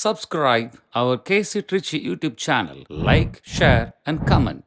Subscribe our KC Trichy YouTube channel. Like, share, and comment.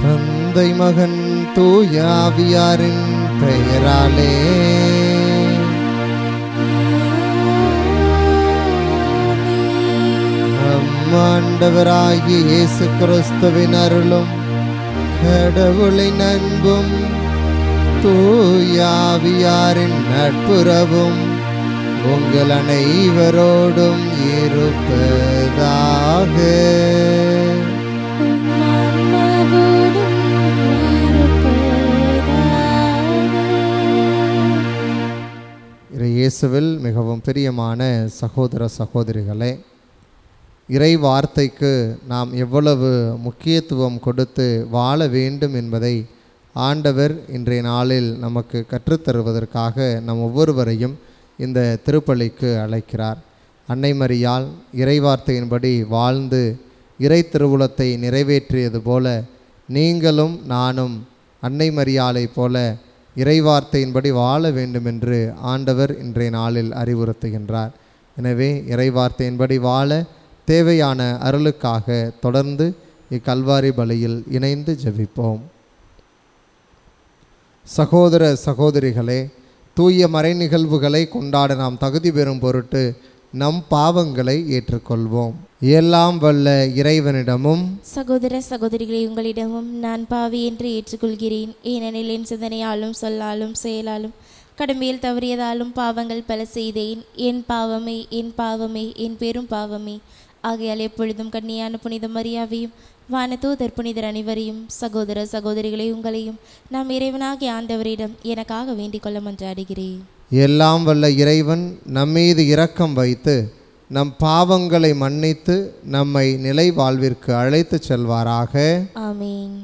தந்தை மகன் தூய ஆவியாரின் பெயராலே ஆண்டவராகிய இயேசு கிறிஸ்துவின் அருளும் கடவுளின் அன்பும் தூய ஆவியாரின் நட்புறவும் உங்கள் அனைவரோடும் இருப்பதாக. இயேசுவில் மிகவும் பிரியமான சகோதர சகோதரிகளே, இறை வார்த்தைக்கு நாம் எவ்வளவு முக்கியத்துவம் கொடுத்து வாழ வேண்டும் என்பதை ஆண்டவர் இன்றைய நாளில் நமக்கு கற்றுத்தருவதற்காக நம் ஒவ்வொருவரையும் இந்த திருப்பலிக்கு அழைக்கிறார். அன்னை மரியாள் இறை வார்த்தையின்படி வாழ்ந்து இறை திருவுளத்தை நிறைவேற்றியது போல நீங்களும் நானும் அன்னை மரியாளை போல இறைவார்த்தையின்படி வாழ வேண்டும் என்று ஆண்டவர் இன்றைய நாளில் அறிவுறுத்துகின்றார். எனவே இறைவார்த்தையின்படி வாழ தேவையான அருளுக்காக தொடர்ந்து இக்கல்வாரி பலியில் இணைந்து ஜெபிப்போம். சகோதர சகோதரிகளே, தூய மறை நிகழ்வுகளை கொண்டாட நாம் தகுதி பெறும் பொருட்டு நம் பாவங்களை ஏற்றுக்கொள்வோம். எல்லாம் வல்ல இறைவனிடமும் சகோதர சகோதரிகளை உங்களிடமும் நான் பாவி என்று ஏற்றுக்கொள்கிறேன். ஏனெனில் என் சிந்தனையாலும் சொல்லாலும் செயலாலும் கடமையில் தவறியதாலும் பாவங்கள் பல செய்தேன். என் பாவமே என் பாவமே என் பெரும் பாவமே. ஆகையால் எப்பொழுதும் கன்னியான புனித மரியாவையும் வானதூதர் புனிதர் அனைவரையும் சகோதர சகோதரிகளை உங்களையும் நாம் இறைவனாகிய ஆண்டவரிடம் எனக்காக வேண்டிக் கொள்ள மன்றாடுகிறேன். எல்லாம் வல்ல இறைவன் நம்மீது இரக்கம் வைத்து நம் பாவங்களை மன்னித்து நம்மை நிலை வாழ்விற்கு அழைத்து செல்வாராக. ஆமீன்.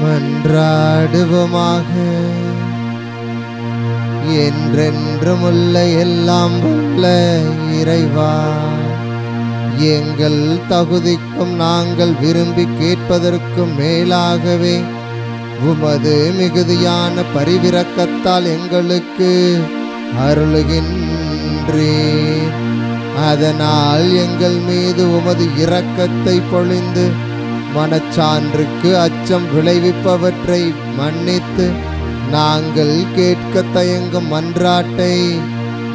மன்றாடுவோமாக. என்றென்றுமுள்ள எல்லாம் வல்ல இறைவா, எங்கள் தகுதிக்கும் நாங்கள் விரும்பி கேட்பதற்கும் மேலாகவே உமது மிகுதியான பரிவிரக்கத்தால் எங்களுக்கு அருளுகின்றீர். அதனால் எங்கள் மீது உமது இரக்கத்தை பொழிந்து மனச்சான்றுக்கு அச்சம் விளைவிப்பவற்றை மன்னித்து நாங்கள் கேட்க தயங்கும் மன்றாட்டை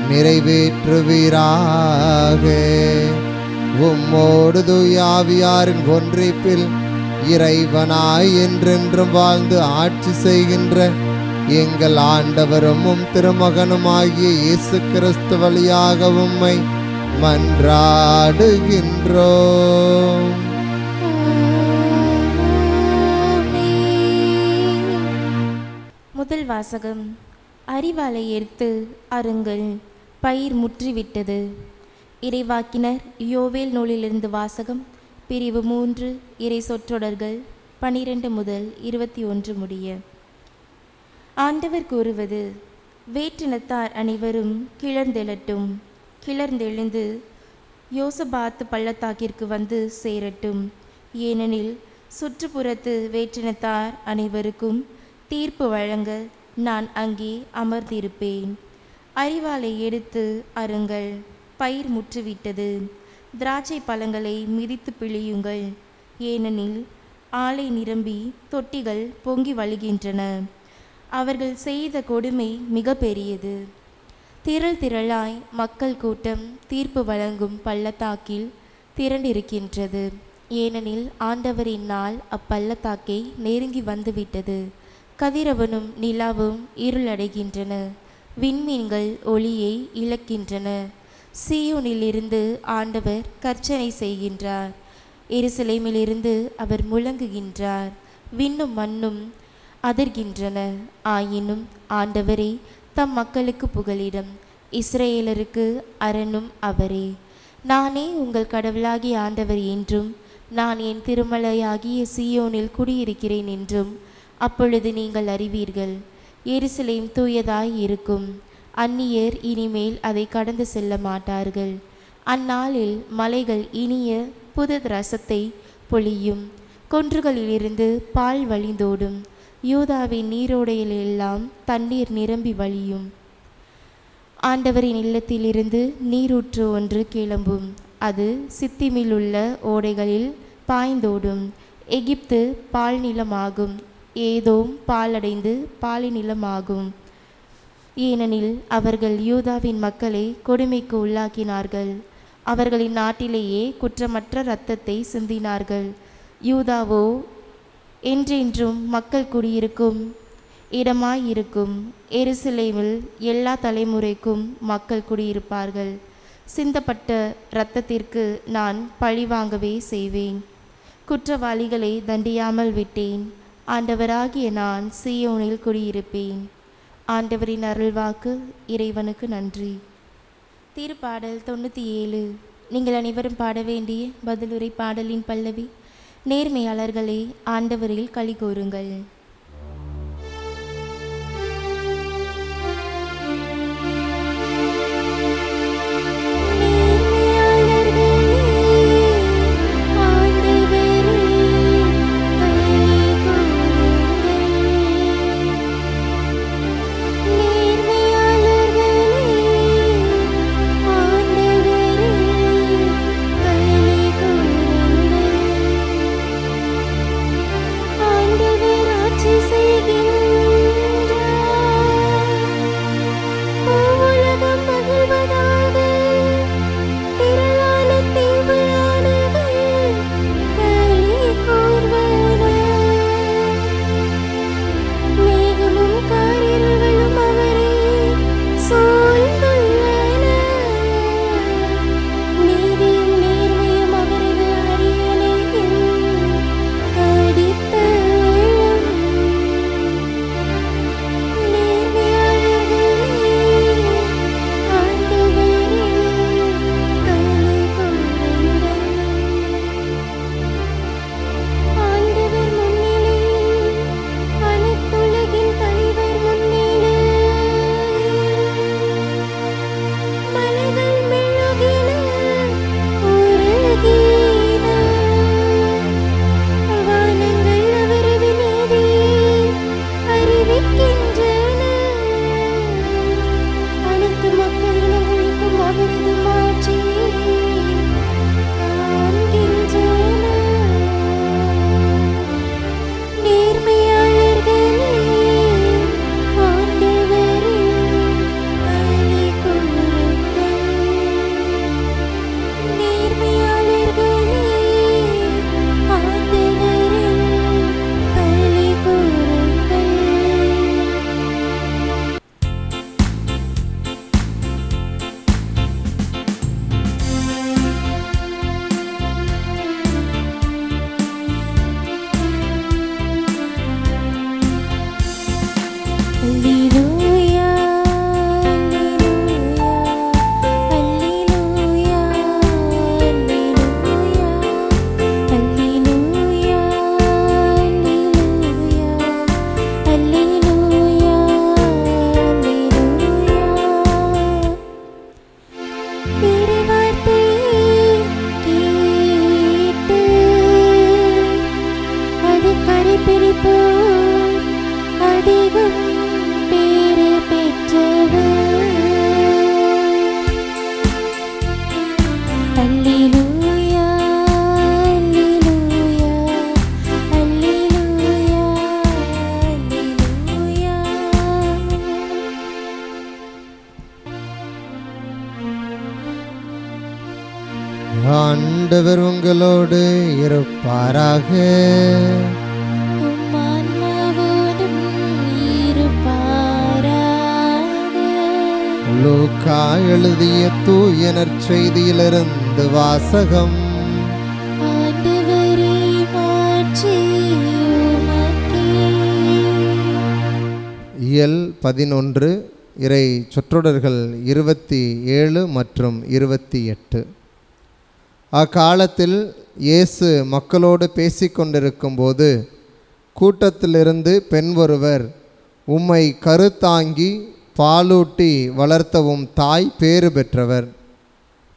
நிறைவேற்றுவீராக. உம்மோடு தூய ஆவியாரின் ஒன்றிப்பில் இறைவனாய் என்றென்றும் வாழ்ந்து ஆட்சி செய்கின்ற எங்கள் ஆண்டவரும் உம் திருமகனுமாகிய இயேசு கிறிஸ்து வழியாக உம்மை மன்றாடுகின்றோம். முதல் வாசகம். அறிவாலை எடுத்து அருங்கள், பயிர் முற்றிவிட்டது. இறைவாக்கினர் யோவேல் நூலிலிருந்து வாசகம். பிரிவு 3, இறை சொற்றொடர்கள் 12 முதல் 21 முடிய. ஆண்டவர் கூறுவது: வேற்றினத்தார் அனைவரும் கிளர்ந்தெழட்டும், கிளர்ந்தெழுந்து யோசபாத்து பள்ளத்தாக்கிற்கு வந்து சேரட்டும். ஏனெனில் சுற்றுப்புறத்து வேற்றினத்தார் அனைவருக்கும் தீர்ப்பு வழங்க நான் அங்கே அமர்ந்திருப்பேன். அறிவாலை எடுத்து அருங்கள், பயிர் முற்றிவிட்டது. திராட்சை பழங்களை மிதித்து பிழியுங்கள், ஏனெனில் ஆலை நிரம்பி தொட்டிகள் பொங்கி வழிகின்றன. அவர்கள் செய்த கொடுமை மிக பெரியது. திரள் திரளாய் மக்கள் கூட்டம் தீர்ப்பு வழங்கும் பள்ளத்தாக்கில் திரண்டிருக்கின்றது. ஏனெனில் ஆண்டவரின் நாள் அப்பள்ளத்தாக்கை நெருங்கி வந்துவிட்டது. கதிரவனும் நிலாவும் இருளடைகின்றன, விண்மீன்கள் ஒளியை இழக்கின்றன. சீயோனிலிருந்து ஆண்டவர் கர்ச்சனை செய்கின்றார், எருசலேமிலிருந்து அவர் முழங்குகின்றார். விண்ணும் மண்ணும் அதிர்கின்றன. ஆயினும் ஆண்டவரே தம் மக்களுக்கு புகலிடம், இஸ்ரேலருக்கு அரணும் அவரே. நானே உங்கள் கடவுளாகிய ஆண்டவர் என்றும், நான் என் திருமலையாகிய சீயோனில் குடியிருக்கிறேன் என்றும் அப்பொழுது நீங்கள் அறிவீர்கள். எருசலேம் தூயதாய் இருக்கும், அந்நியர் இனிமேல் அதை கடந்து செல்ல மாட்டார்கள். அந்நாளில் மலைகள் இனிய புது ரசத்தை பொழியும், கொன்றுகளிலிருந்து பால் வழிந்தோடும். யூதாவின் நீரோடையிலெல்லாம் தண்ணீர் நிரம்பி வழியும். ஆண்டவரின் இல்லத்திலிருந்து நீரூற்று ஒன்று கிளம்பும், அது சித்திமில் உள்ள ஓடைகளில் பாய்ந்தோடும். எகிப்து பால் நிலமாகும், ஏதோம் பாலடைந்து பாலை நிலமாகும். ஏனெனில் அவர்கள் யூதாவின் மக்களை கொடுமைக்கு உள்ளாக்கினார்கள், அவர்களின் நாட்டிலேயே குற்றமற்ற இரத்தத்தை சிந்தினார்கள். யூதாவோ என்றென்றும் மக்கள் குடியிருக்கும் இடமாயிருக்கும். எருசலேமில் எல்லா தலைமுறைக்கும் மக்கள் குடியிருப்பார்கள். சிந்தப்பட்ட இரத்தத்திற்கு நான் பழிவாங்கவே செய்வேன். குற்றவாளிகளை தண்டியாமல் விட்டேன். ஆண்டவராகிய நான் சீயோனில் குடியிருப்பேன். ஆண்டவரின் அருள்வாக்கு. இறைவனுக்கு நன்றி. திருப்பாடல் 97. நீங்கள் அனைவரும் பாட வேண்டிய பதிலுரை பாடலின் பல்லவி. நேர்மையாளர்களே, ஆண்டவரில் களி கூறுங்கள். ஆண்டவர் ஆண்டவர் உங்களோடு இருப்பாராக. உம் ஆன்மாவோடும் இருப்பாராக. லூக்கா எழுதிய தூய நற்செய்தியிலிருந்து வாசகம். ஆண்டவரே, மாட்சி உமக்கே. இயல் 11 இறை சொற்றொடர்கள் 27 மற்றும் 28. அக்காலத்தில் இயேசு மக்களோடு பேசிக்கொண்டிருக்கும்போது கூட்டத்திலிருந்து பெண் ஒருவர், உம்மை கருத்தாங்கி பாலூட்டி வளர்த்தவும் தாய் பேறு பெற்றவர்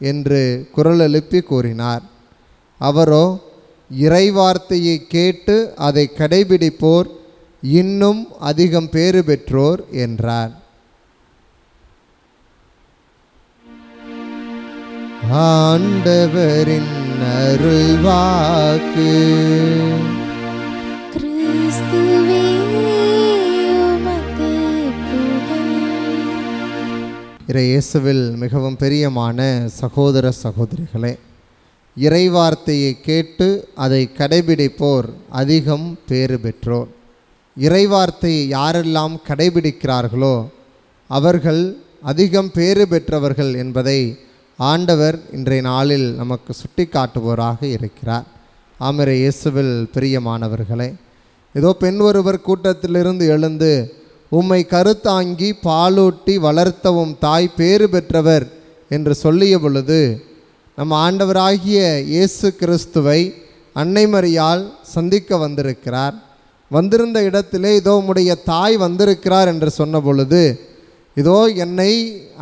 என்று குரல் எழுப்பி கூறினார். அவரோ, இறைவார்த்தையை கேட்டு அதை கடைபிடிப்போர் இன்னும் அதிகம் பேறு பெற்றோர் என்றார். ஆண்டவரின் அருள்வாக்கு. கிறிஸ்துவே, உமக்கு புகழ். இயேசுவில் மிகவும் பிரியமான சகோதர சகோதரிகளே, இறைவார்த்தையை கேட்டு அதை கடைபிடிப்போர் அதிகம் பேறு பெற்றோர். இறைவார்த்தையை யாரெல்லாம் கடைபிடிக்கிறார்களோ அவர்கள் அதிகம் பேறு பெற்றவர்கள் என்பதை ஆண்டவர் இன்றைய நாளில் நமக்கு சுட்டி காட்டுவோராக இருக்கிறார். ஆமென். இயேசுவில் பிரியமானவர்களே, ஏதோ பெண் ஒருவர் கூட்டத்திலிருந்து எழுந்து, உம்மை கருத்தாங்கி பாலூட்டி வளர்த்தவும் தாய் பேறு பெற்றவர் என்று சொல்லிய பொழுது, நம் ஆண்டவராகிய இயேசு கிறிஸ்துவை அன்னை மரியாள் சந்திக்க வந்திருக்கிறார். வந்திருந்த இடத்திலே இதோ உம்முடைய தாய் வந்திருக்கிறார் என்று சொன்ன பொழுது, இதோ என்னை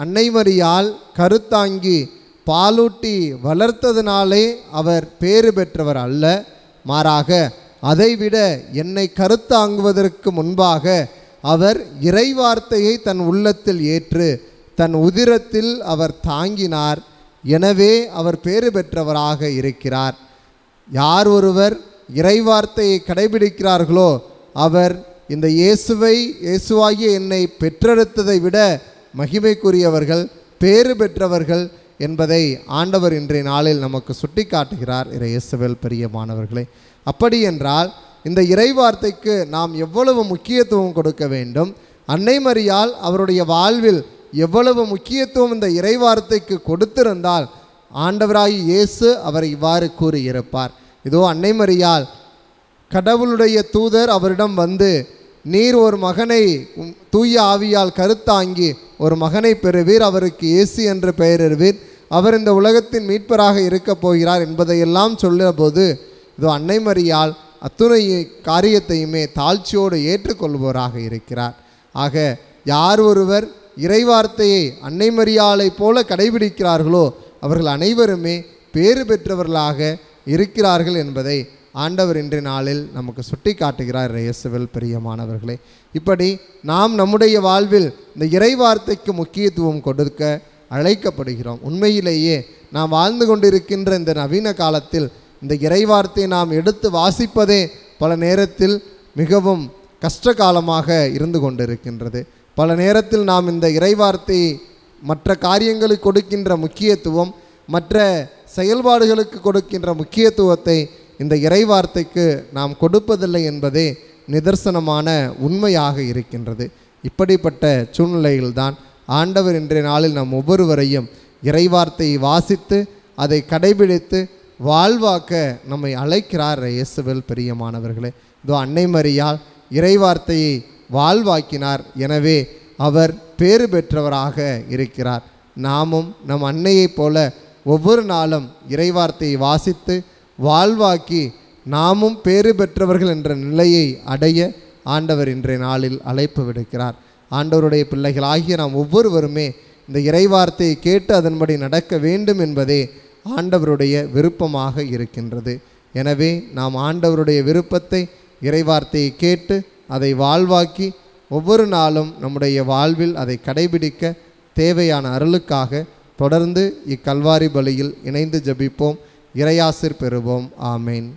அன்னை மரியாள் கருத்தாங்கி பாலூட்டி வளர்த்ததினாலே அவர் பேறு பெற்றவர் அல்ல, மாறாக அதைவிட என்னை கருத்தாங்குவதற்கு முன்பாக அவர் இறைவார்த்தையை தன் உள்ளத்தில் ஏற்று தன் உதிரத்தில் அவர் தாங்கினார். எனவே அவர் பேறு பெற்றவராக இருக்கிறார். யார் ஒருவர் இறைவார்த்தையை கடைபிடிக்கிறார்களோ அவர் இந்த இயேசுவாகிய என்னை பெற்றெடுத்ததை விட மகிமைக்குரியவர்கள், பேறு பெற்றவர்கள் என்பதை ஆண்டவர் இன்றைய நாளில் நமக்கு சுட்டி காட்டுகிறார். இயேசுவில் பிரியமானவர்களே, அப்படி என்றால் இந்த இறைவார்த்தைக்கு நாம் எவ்வளவு முக்கியத்துவம் கொடுக்க வேண்டும்? அன்னை மரியாள் அவருடைய வாழ்வில் எவ்வளவு முக்கியத்துவம் இந்த இறைவார்த்தைக்கு கொடுத்திருந்தால் ஆண்டவராகி இயேசு அவரை இவ்வாறு கூறியிருப்பார். இதோ அன்னை மரியாள் கடவுளுடைய தூதர் அவரிடம் வந்து, நீர் ஒரு மகனை தூய ஆவியால் கருத்தாங்கி ஒரு மகனை பெறுவீர், அவருக்கு இயேசு என்று பெயரிடுவீர், அவர் இந்த உலகத்தின் மீட்பராக இருக்கப் போகிறார் என்பதையெல்லாம் சொல்லுற போது, இதோ அன்னை மரியாள் அத்துணை காரியத்தையுமே தாழ்ச்சியோடு ஏற்றுக்கொள்வோராக இருக்கிறார். ஆக யார் ஒருவர் இறைவார்த்தையை அன்னை மரியாளை போல கடைபிடிக்கிறார்களோ அவர்கள் அனைவருமே பேறு பெற்றவர்களாக இருக்கிறார்கள் என்பதை ஆண்டவர் இன்றைய நாளில் நமக்கு சுட்டி காட்டுகிறார். இயேசுவில் பிரியமானவர்களே, இப்படி நாம் நம்முடைய வாழ்வில் இந்த இறைவார்த்தைக்கு முக்கியத்துவம் கொடுக்க அழைக்கப்படுகிறோம். உண்மையிலேயே நாம் வாழ்ந்து கொண்டிருக்கின்ற இந்த நவீன காலத்தில் இந்த இறைவார்த்தையை நாம் எடுத்து வாசிப்பதே பல நேரத்தில் மிகவும் கஷ்ட காலமாக இருந்து கொண்டிருக்கின்றது. பல நேரத்தில் நாம் இந்த இறைவார்த்தையை மற்ற காரியங்களுக்கு கொடுக்கின்ற முக்கியத்துவம், மற்ற செயல்பாடுகளுக்கு கொடுக்கின்ற முக்கியத்துவத்தை இந்த இறைவார்த்தைக்கு நாம் கொடுப்பதில்லை என்பதே நிதர்சனமான உண்மையாக இருக்கின்றது. இப்படிப்பட்ட சூழ்நிலையில்தான் ஆண்டவர் இன்றைய நாளில் நம் ஒவ்வொருவரையும் இறைவார்த்தையை வாசித்து அதை கடைபிடித்து வாழ்வாக்க நம்மை அழைக்கிறார். இயேசுவில் பிரியமானவர்களே, இதோ அன்னை மரியாள் இறைவார்த்தையை வாழ்வாக்கினார். எனவே அவர் பேறு பெற்றவராக இருக்கிறார். நாமும் நம் அன்னையைப் போல ஒவ்வொரு நாளும் இறைவார்த்தையை வாசித்து வாழ்வாக்கி நாமும் பேறு பெற்றவர்கள் என்ற நிலையை அடைய ஆண்டவர் இன்றைய நாளில் அழைப்பு விடுக்கிறார். ஆண்டவருடைய பிள்ளைகளாகிய நாம் ஒவ்வொருவருமே இந்த இறைவார்த்தையை கேட்டு அதன்படி நடக்க வேண்டும் என்பதே ஆண்டவருடைய விருப்பமாக இருக்கின்றது. எனவே நாம் ஆண்டவருடைய விருப்பத்தை, இறைவார்த்தையை கேட்டு அதை வாழ்வாக்கி ஒவ்வொரு நாளும் நம்முடைய வாழ்வில் அதை கடைபிடிக்க தேவையான அருளுக்காக தொடர்ந்து இக்கல்வாரி பலியில் இணைந்து ஜெபிப்போம். இறையாசிர் பெறுவோம். ஆமேன்.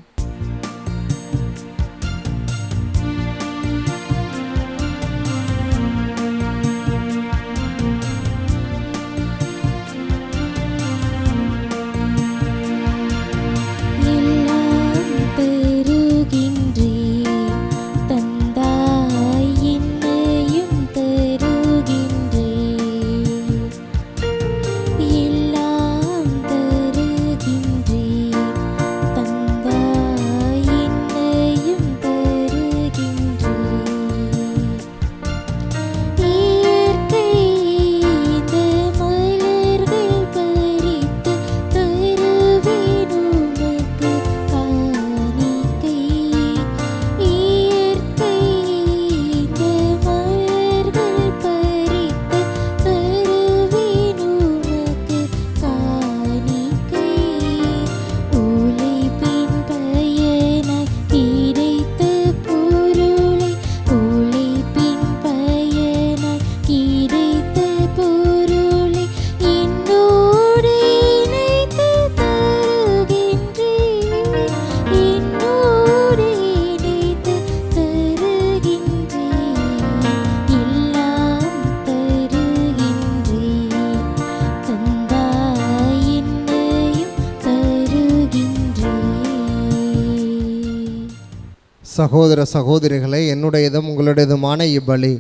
சகோதர சகோதரிகளே, என்னுடையதும் உங்களுடையதுமான இப்பலி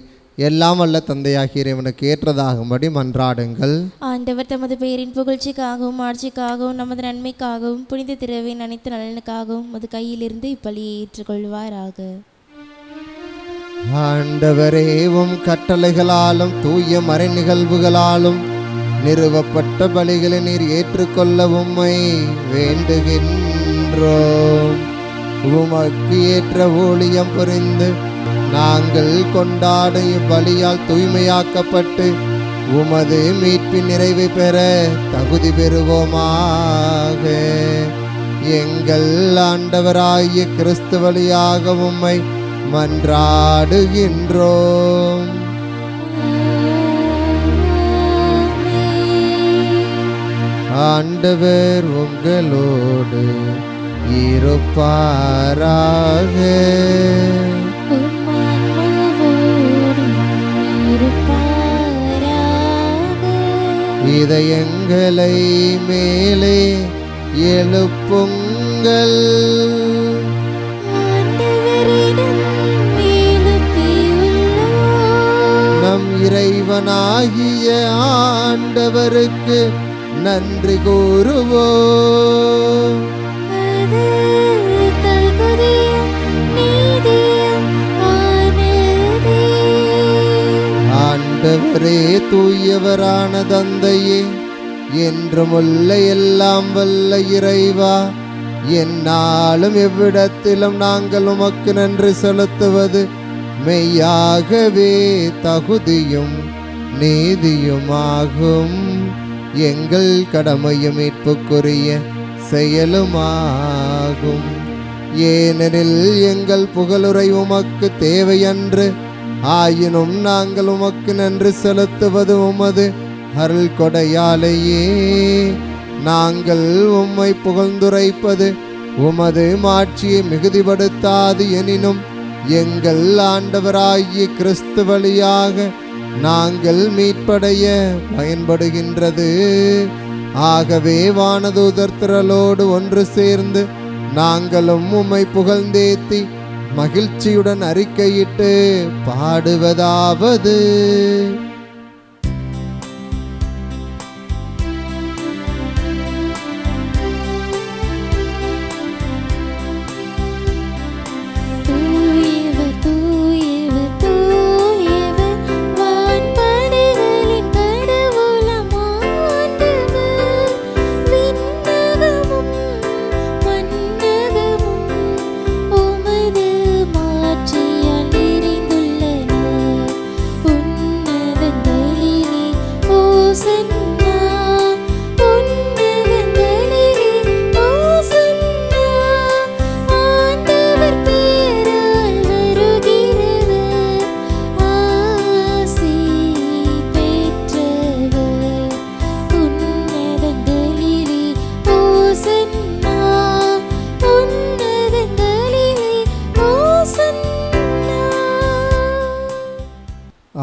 எல்லாம் வல்ல தந்தையாகிய இறைவனுக்கு ஏற்றதாகும்படி மன்றாடுங்கள். ஆண்டவர் தமது பெயரின் புகழ்ச்சிக்காகவும் ஆட்சிக்காகவும் நமது நன்மைக்காகவும் புனித திருவின் அனைத்து நலனுக்காகவும் மது கையிலிருந்து இப்பலியை ஏற்றுக்கொள்வாராக. ஆண்டவரே, உம் கட்டளைகளாலும் தூய மறை நிகழ்வுகளாலும் நிறுவப்பட்ட பலிகளை நீர் ஏற்றுக்கொள்ள உம்மை வேண்டுகின்றோம். உமக்கு ஏற்ற ஊழியம் புரிந்து நாங்கள் கொண்டாடும் இப்பலியால் தூய்மையாக்கப்பட்டு உமது மீட்பின் நிறைவை பெற தகுதி பெறுவோமாக. எங்கள் ஆண்டவராகிய கிறிஸ்து வழியாக உம்மை மன்றாடுகின்றோம். ஆண்டவர் உங்களோடு இருப்பாராக. இதயங்களை மேலே எழுப்புங்கள். நம் இறைவனாகிய ஆண்டவருக்கு நன்றி கூறுவோம். ஆண்டவரே, தூயவரான தந்தையே, என்றுமுள்ள எல்லாம் வல்ல இறைவா, எந்நாளும் எவ்விடத்திலும் நாங்கள் உமக்கு நன்றி செலுத்துவது மெய்யாகவே தகுதியும் நீதியுமாகும். எங்கள் கடமையும் மீட்புக்குரிய செயலுமாகும். ஏனெனில் எங்கள் புகழுரை உமக்கு தேவையன்று, ஆயினும் நாங்கள் உமக்கு நன்றி செலுத்துவது உமது அருள் கொடையாலேயே. நாங்கள் உம்மை புகழ்ந்துரைப்பது உமது மாட்சியை மிகுதிப்படுத்தாது எனினும் எங்கள் ஆண்டவராகிய கிறிஸ்து வழியாக நாங்கள் மீட்படைய பயன்படுகின்றது. ஆகவே வானதூதர் திரளோடு ஒன்று சேர்ந்து நாங்களும் உம்மை புகழ்ந்தேத்தி மகிழ்ச்சியுடன் அறிக்கையிட்டு பாடுவதாவது: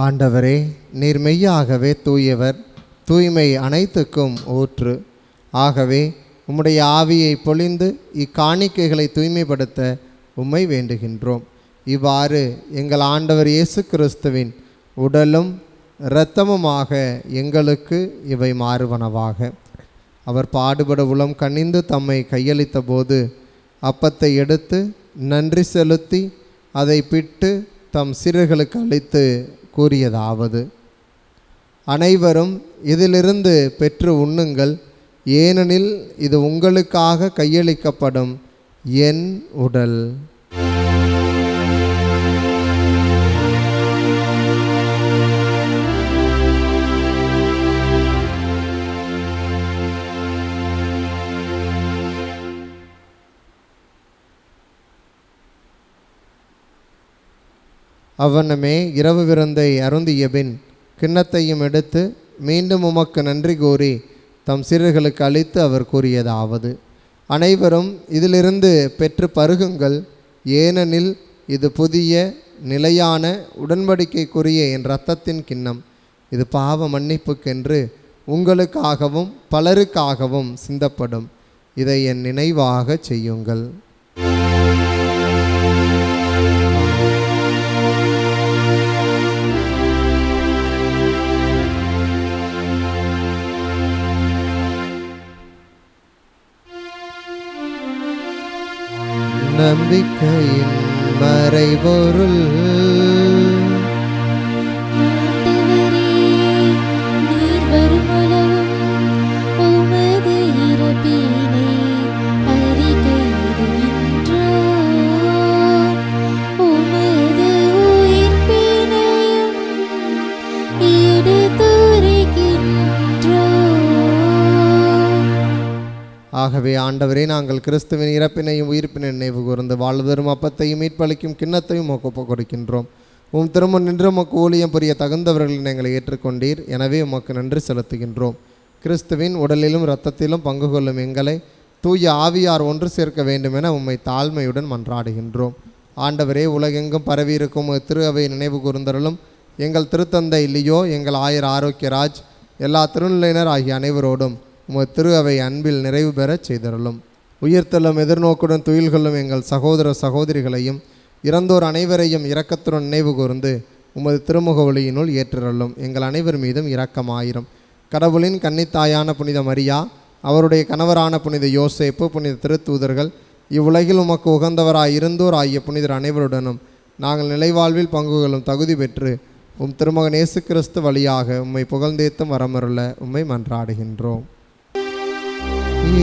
ஆண்டவரே, நீர் மெய்யாகவே தூயவர், தூய்மை அனைத்துக்கும் ஊற்று. ஆகவே உம்முடைய ஆவியை பொழிந்து இக்காணிக்கைகளை தூய்மைப்படுத்த உம்மை வேண்டுகின்றோம். இவ்வாறு எங்கள் ஆண்டவர் இயேசு கிறிஸ்துவின் உடலும் இரத்தமுமாக எங்களுக்கு இவை மாறுவனவாக. அவர் பாடுபட உளம் கனிந்து தம்மை கையளித்த போது அப்பத்தை எடுத்து நன்றி செலுத்தி அதை பிட்டு தம் சீடர்களுக்கு அளித்து கூறியதாவது: அனைவரும் இதிலிருந்து பெற்று உண்ணுங்கள், ஏனெனில் இது உங்களுக்காக கையளிக்கப்படும் என் உடல். அவ்வண்ணமே இரவு விருந்தை அருந்திய பின் கிண்ணத்தையும் எடுத்து மீண்டும் உமக்கு நன்றி கூறி தம் சீடர்களுக்கு அளித்து அவர் கூறியதாவது: அனைவரும் இதிலிருந்து பெற்று பருகுங்கள், ஏனெனில் இது புதிய நிலையான உடன்படிக்கைக்குரிய என் இரத்தத்தின் கிண்ணம். இது பாவ மன்னிப்புக்கென்று உங்களுக்காகவும் பலருக்காகவும் சிந்தப்படும். இதை என் நினைவாக செய்யுங்கள். நம்பிக்கையின் மறைபொருள். ஆண்டவரே, நீர் வருமளவும் உமது இறப்பினை அறிக்கையிடுகின்றோம். உமது உயிர்ப்பினையும் எடுத்துரைக்கின்றோம். ஆகவே ஆண்டவரே, நாங்கள் கிறிஸ்துவின் இறப்பினையும் உயிர்ப்பினை நினைவு கூர்ந்து வாழ்வதரும் அப்பத்தையும் மீட்பளிக்கும் கிண்ணத்தையும் ஒப்பு கொடுக்கின்றோம். உம் திரும்ப நின்று உமக்கு ஊழியம் புரிய தகுந்தவர்களின் எங்களை ஏற்றுக்கொண்டீர். எனவே உமக்கு நன்றி செலுத்துகின்றோம். கிறிஸ்துவின் உடலிலும் இரத்தத்திலும் பங்கு கொள்ளும் எங்களை தூய ஆவியார் ஒன்று சேர்க்க வேண்டுமென உம்மை தாழ்மையுடன் மன்றாடுகின்றோம். ஆண்டவரே, உலகெங்கும் பரவியிருக்கும் திரு அவை நினைவு கூர்ந்தருளும். எங்கள் திருத்தந்தை இல்லையோ, எங்கள் ஆயர் ஆரோக்கியராஜ், எல்லா திருநிலையினர் ஆகிய அனைவரோடும் உமது திரு அவை அன்பில் நிறைவு பெறச் செய்தருளும். உயிர்த்தெழும் எதிர்நோக்குடன் துயில் கொள்ளும் எங்கள் சகோதர சகோதரிகளையும் இறந்தோர் அனைவரையும் இரக்கத்துடன் நினைவு கூர்ந்து உமது திருமுக ஒளியினுள் ஏற்றருளும். எங்கள் அனைவர் மீதும் இரக்கமாயிரும். கடவுளின் கன்னித்தாயான புனித மரியா, அவருடைய கணவரான புனித யோசேப்பு, புனித திருத்தூதர்கள், இவ்வுலகில் உமக்கு உகந்தவராய் இருந்தோர் ஆகிய புனிதர் அனைவருடனும் நாங்கள் நிலைவாழ்வில் பங்குகளும் தகுதி பெற்று உம் திருமகன் இயேசு கிறிஸ்து வழியாக உம்மை புகழ்ந்தேத்தும் வரமருள உம்மை மன்றாடுகின்றோம்.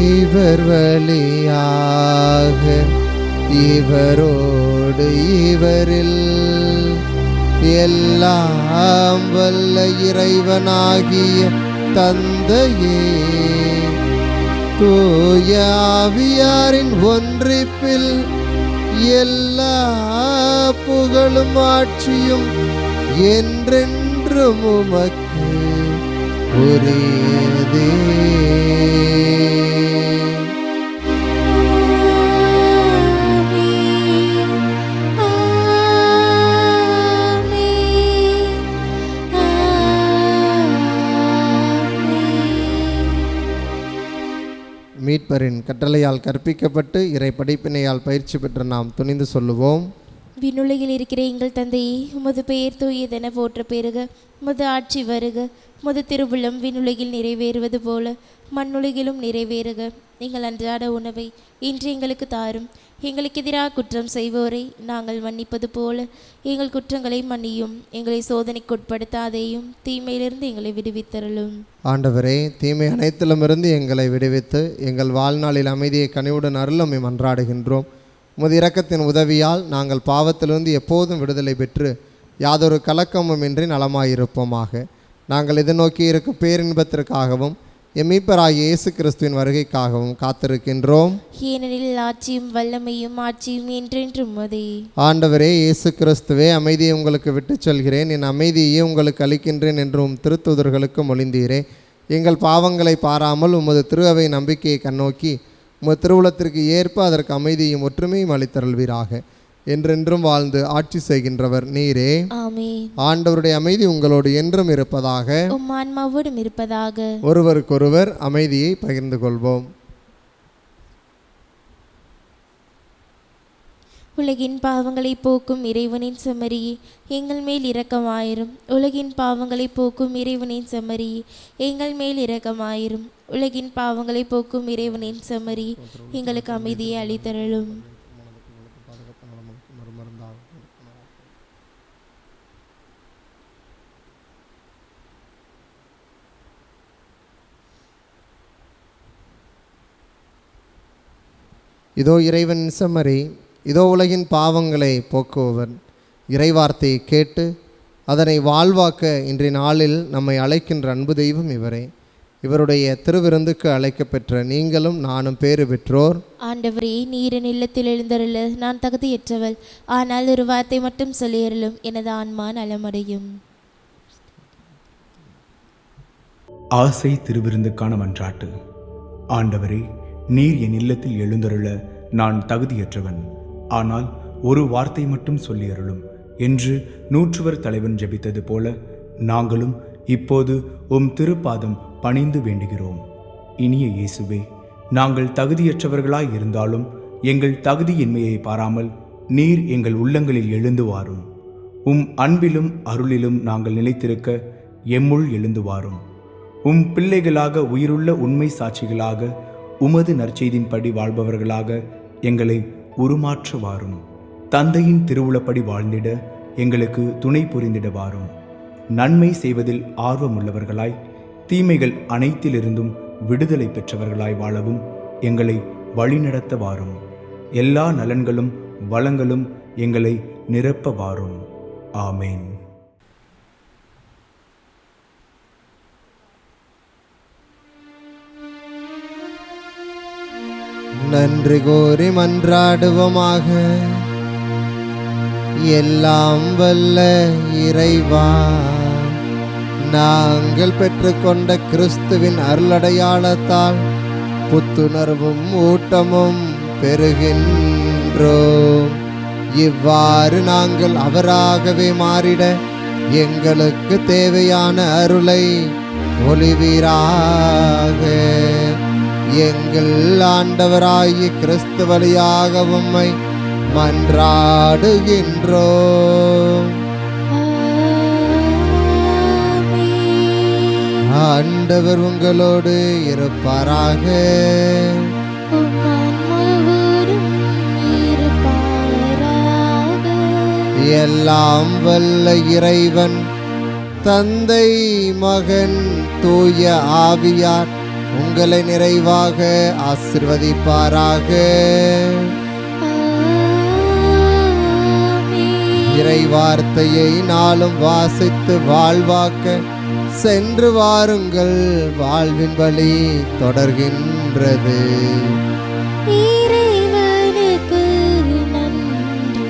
இவர் வழியாக இவரோடு இவரில் எல்லாம் வல்ல இறைவனாகிய தந்தையே, தூய ஆவியாரின் ஒன்றிப்பில் எல்லா புகழும் ஆட்சியும் என்றென்றும் உமக்கு உரியதே. மீட்பரின் கட்டளையால் கற்பிக்கப்பட்டு இறை படிப்பினையால் பயிற்சி பெற்ற நாம் துணிந்து சொல்லுவோம். விண்ணுலகில் இருக்கிற எங்கள் தந்தையே, உமது பெயர் தூயதென போற்ற பெறுக. உமது ஆட்சி வருக. உமது திருவுள்ளம் விண்ணுலகில் நிறைவேறுவது போல மண்ணுலகிலும் நிறைவேறுக. எங்கள் அன்றாட உணவை இன்று எங்களுக்கு தாரும். எங்களுக்கு எதிராக குற்றம் செய்வோரை நாங்கள் மன்னிப்பது போல எங்கள் குற்றங்களை மன்னியும். எங்களை சோதனைக்குட்படுத்தாதேயும், தீமையிலிருந்து எங்களை விடுவித்தருளும். ஆண்டவரே, தீமை அனைத்திலுமிருந்து எங்களை விடுவித்து எங்கள் வாழ்நாளில் அமைதியை கனிவுடன் அருளும் மன்றாடுகின்றோம். உமது இரக்கத்தின் உதவியால் நாங்கள் பாவத்திலிருந்து எப்போதும் விடுதலை பெற்று யாதொரு கலக்கமுமின்றி நலமாயிருப்போமாக. நாங்கள் எதிர்நோக்கி இருக்கும் பேரின்பத்திற்காகவும் எம்மீட்பராகிய இயேசு கிறிஸ்துவின் வருகைக்காகவும் காத்திருக்கின்றோம். ஏனெனில் ஆட்சியும் வல்லமையும் ஆட்சியும் என்றென்றும் உமதே. ஆண்டவரே இயேசு கிறிஸ்துவே, அமைதியை உங்களுக்கு விட்டுச் செல்கிறேன், என் அமைதியை உங்களுக்கு அளிக்கின்றேன் என்றும் திருத்தூதர்களுக்கு மொழிந்தீரே. எங்கள் பாவங்களை பாராமல் உமது திரு அவை நம்பிக்கையை கண்ணோக்கி உமது திருவுளத்திற்கு ஏற்ப அதற்கு அமைதியும் ஒற்றுமையும் அளித்தருள்வீராக. என்றென்றும் வாழ்ந்து ஆட்சி செய்கின்றவர் நீரே. ஆமென். ஆண்டவருடைய அமைதி உங்களோடு என்றும் இருப்பதாக. உம் ஆன்மாவோடும் இருப்பதாக. ஒருவருக்கொருவர் அமைதியை பகிர்ந்து கொள்வோம். உலகின் பாவங்களை போக்கும் இறைவனின் செம்மறியே, எங்கள் மேல் இரக்கமாயிரும். உலகின் பாவங்களை போக்கும் இறைவனின் செம்மறியே, எங்கள் மேல் இரக்கமாயிரும். உலகின் பாவங்களை போக்கும் இறைவனின் செம்மறியே, எங்களுக்கு அமைதியை அளித்தருளும். இதோ இறைவனின் செம்மறி, இதோ உலகின் பாவங்களை போக்குபவர். இறைவார்த்தையை கேட்டு அதனை வாழ்வாக்க இன்றைய நாளில் நம்மை அழைக்கின்ற அன்பு தெய்வம் இவரே. இவருடைய திருவிருந்துக்கு அழைக்கப்பெற்ற நீங்களும் நானும் பேறு பெற்றோர். ஆண்டவரே, நீரின் இல்லத்தில் எழுந்தருள நான் தகுதியற்றவள். ஆனால் ஒரு வார்த்தை மட்டும் சொல்லியருளும், எனது ஆன்மா நலமடையும். ஆசை திருவிருந்துக்கான மன்றாட்டு. ஆண்டவரே, நீர் என் இல்லத்தில் எழுந்தருள நான் தகுதியற்றவன். ஆனால் ஒரு வார்த்தை மட்டும் சொல்லியருளும் என்று 100 தலைவன் ஜெபித்தது போல நாங்களும் இப்போது உம் திருப்பாதம் பணிந்து வேண்டுகிறோம். இனிய இயேசுவே, நாங்கள் தகுதியற்றவர்களாய் இருந்தாலும் எங்கள் தகுதியின்மையை பாராமல் நீர் எங்கள் உள்ளங்களில் எழுந்து வாரும். உம் அன்பிலும் அருளிலும் நாங்கள் நிலைத்திருக்க எம்முள் எழுந்து வாரும். உம் பிள்ளைகளாக உயிருள்ள உண்மை சாட்சிகளாக உமது நற்செய்தின்படி வாழ்பவர்களாக எங்களை உருமாற்ற வாரும். தந்தையின் திருவுளப்படி வாழ்ந்திட எங்களுக்கு துணை புரிந்திட வாரும். நன்மை செய்வதில் ஆர்வமுள்ளவர்களாய் தீமைகள் அனைத்திலிருந்தும் விடுதலை பெற்றவர்களாய் வாழவும் எங்களை வழிநடத்த வாரும். எல்லா நலன்களும் வளங்களும் எங்களை நிரப்ப வாரும். ஆமேன். நன்றி கூறி மன்றாடுவோமாக. எல்லாம் வல்ல இறைவா, நாங்கள் பெற்றுக்கொண்ட கிறிஸ்துவின் அருளடையாளத்தால் புத்துணர்வும் ஊட்டமும் பெறுகின்றோம். இவ்வாறு நாங்கள் அவராகவே மாறிட எங்களுக்கு தேவையான அருளை பொழிவீராக. எங்கள் ஆண்டவராகிய கிறிஸ்து வழியாக உம்மை மன்றாடுகின்றோம். ஆண்டவர் உங்களோடு இருப்பாராக. எல்லாம் வல்ல இறைவன் தந்தை, மகன், தூய ஆவியார் உங்களை நிறைவாக ஆசீர்வதிப்பாராக. இறை வார்த்தையை நாளும் வாசித்து வாழ்வாக்க சென்று வாருங்கள். வாழ்வின் வழி தொடர்கின்றது. இறைவனுக்கு நன்றி.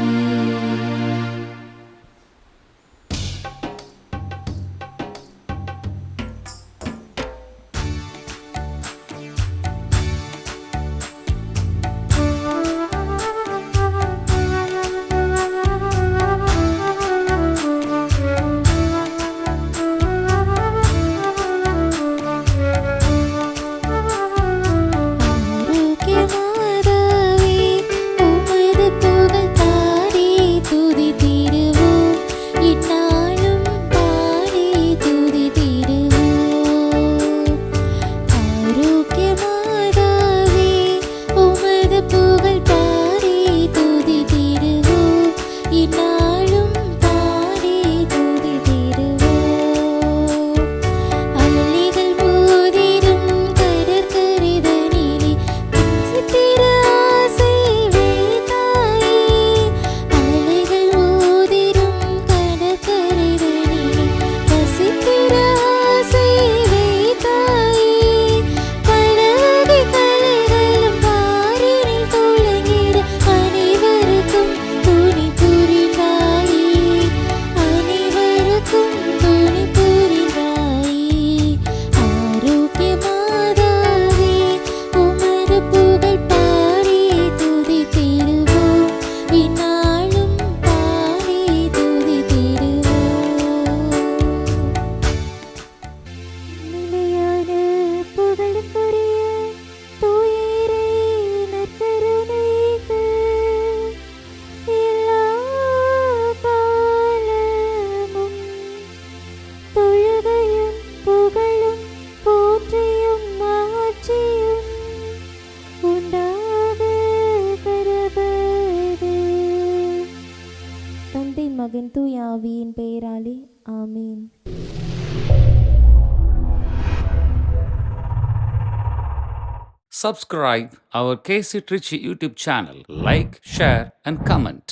மகன் தூய ஆவியின் பெயராலே ஆமீன். Subscribe our KC Trichy YouTube channel. Like, share and comment.